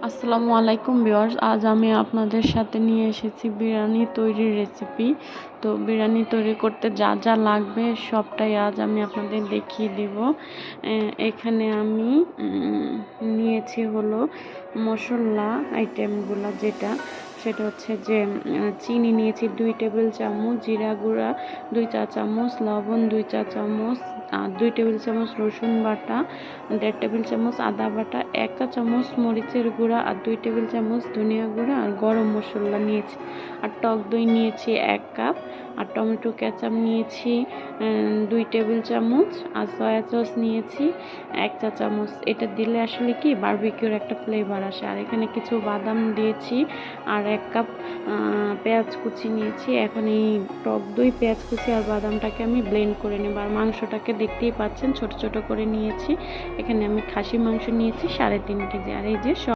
আসসালামু আলাইকুম ভিউয়ার্স, আজ আমি আপনাদের সাথে নিয়ে এসেছি বিরিয়ানি তৈরির রেসিপি। তো বিরিয়ানি তৈরি করতে যা যা লাগবে সবটাই আজ আমি আপনাদের দেখিয়ে দেব। এখানে আমি নিয়েছি হলো মশলা আইটেমগুলো, সেটা হচ্ছে যে চিনি নিয়েছি 2 টেবিল চামচ, জিরা গুঁড়া 2 চা চামচ, লবণ 2 চা চামচ, 2 টেবিল চামচ রসুন বাটা, 1.5 টেবিল চামচ আদা বাটা, 1 চা চামচ মরিচের গুঁড়া আর 2 টেবিল চামচ ধনিয়া গুঁড়া আর গরম মশলা নিয়েছি। আর টক দই নিয়েছি 1 কাপ, আর টমেটো কেচাপ নিয়েছি 2 টেবিল চামচ, আর সয়া সস নিয়েছি 1 চা চামচ। এটা দিলে আসলে কি বারবিকিউর একটা ফ্লেভার আসে। আর এখানে কিছু বাদাম দিয়েছি আর 1 কাপ পেঁয়াজ কুচি নিয়েছি। এখন এই টক দই, পেঁয়াজ কুচি আর বাদামটাকে আমি ব্লেন্ড করে নেব। আর মাংসটাকে দেখতেই পাচ্ছেন ছোট ছোট করে নিয়েছি। এখানে আমি খাসি মাংস নিয়েছি 3.5 কেজি। আর এই যে